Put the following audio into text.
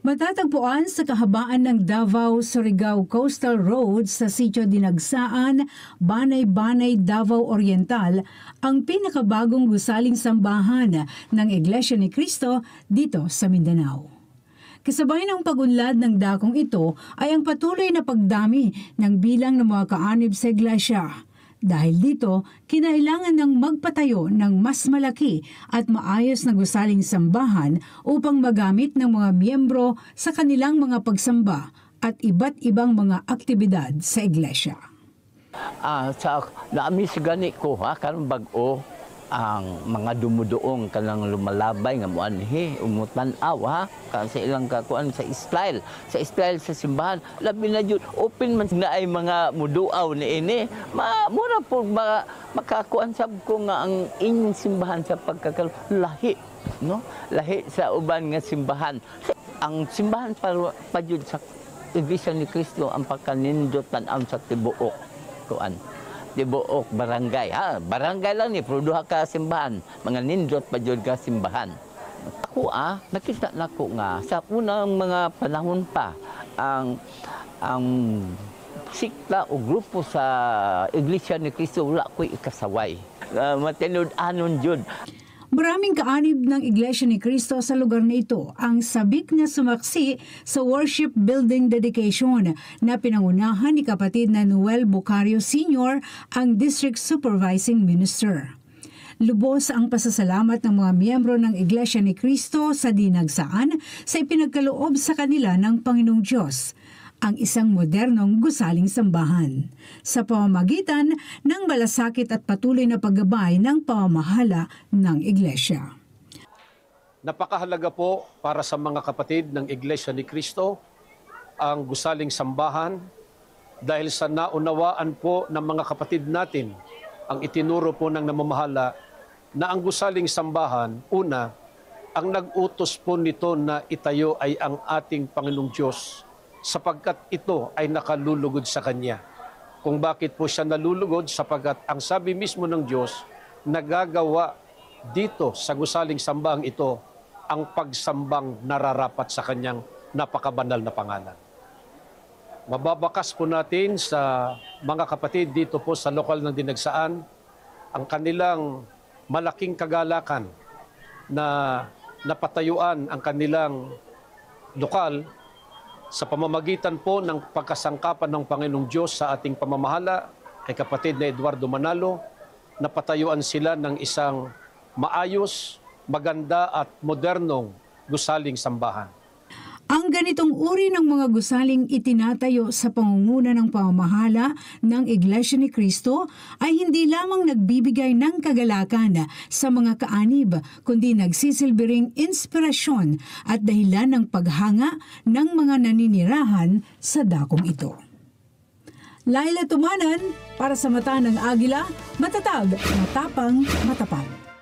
Matatagpuan sa kahabaan ng Davao-Surigao Coastal Road sa Sitio Dinagsaan, Banay-Banay, Davao Oriental, ang pinakabagong gusaling sambahan ng Iglesia ni Cristo dito sa Mindanao. Kasabay ng pagunlad ng dakong ito ay ang patuloy na pagdami ng bilang ng mga kaanib sa iglesia. Dahil dito, kinailangan ng magpatayo ng mas malaki at maayos na gusaling sambahan upang magamit ng mga miyembro sa kanilang mga pagsamba at iba't ibang mga aktibidad sa iglesia. Sa naamis gani ko karon bag-o ang mga dumudoong kanang lumalabay nga muanhi umutan-aw kasi ilang kakuan sa style sa simbahan labi na jud open man na ay mga muduaw ni ini mura po makakuan sab ko nga ang inyong simbahan sa pagkakalahi no lahi sa uban nga simbahan ang simbahan pa jud sa Iglesia ni Cristo ang pagkanindot tan-aw sa tibuok kuan tibuok barangay. Barangay lang ni, pero duha ka simbahan. Mga nindot pa dyan ka simbahan. Ako nakita na ko nga, sa unang mga panahon pa, ang sikla o grupo sa Iglesia ni Cristo, wala ko'y ikasaway. Matinud-anon dyan. Maraming kaanib ng Iglesia ni Cristo sa lugar na ito ang sabik na sumaksi sa worship building dedication na pinangunahan ni kapatid na Noel Bocario Sr., ang District Supervising Minister. Lubos ang pasasalamat ng mga miyembro ng Iglesia ni Cristo sa Dinagsaan sa ipinagkaloob sa kanila ng Panginoong Diyos, ang isang modernong gusaling sambahan, sa pamamagitan ng malasakit at patuloy na paggabay ng pamamahala ng Iglesia. Napakahalaga po para sa mga kapatid ng Iglesia ni Cristo ang gusaling sambahan dahil sa naunawaan po ng mga kapatid natin ang itinuro po ng namamahala na ang gusaling sambahan, una, ang nag-utos po nito na itayo ay ang ating Panginoong Diyos sapagkat ito ay nakalulugod sa Kanya. Kung bakit po siya nalulugod? Sapagkat ang sabi mismo ng Diyos, nagagawa dito sa gusaling sambahang ito ang pagsambang nararapat sa Kanyang napakabanal na pangalan. Mababakas po natin sa mga kapatid dito po sa lokal ng Dinagsaan ang kanilang malaking kagalakan na napatayuan ang kanilang lokal sa pamamagitan po ng pagkasangkapan ng Panginoong Diyos sa ating pamamahala kay kapatid na Eduardo Manalo, napatayuan sila ng isang maayos, maganda at modernong gusaling sambahan. Ang ganitong uri ng mga gusaling itinatayo sa pangunguna ng pamamahala ng Iglesia ni Cristo ay hindi lamang nagbibigay ng kagalakan sa mga kaanib, kundi nagsisilbi ring inspirasyon at dahilan ng paghanga ng mga naninirahan sa dakong ito. Laila Tumanan, para sa Mata ng Agila, matatag, matapang, matapat.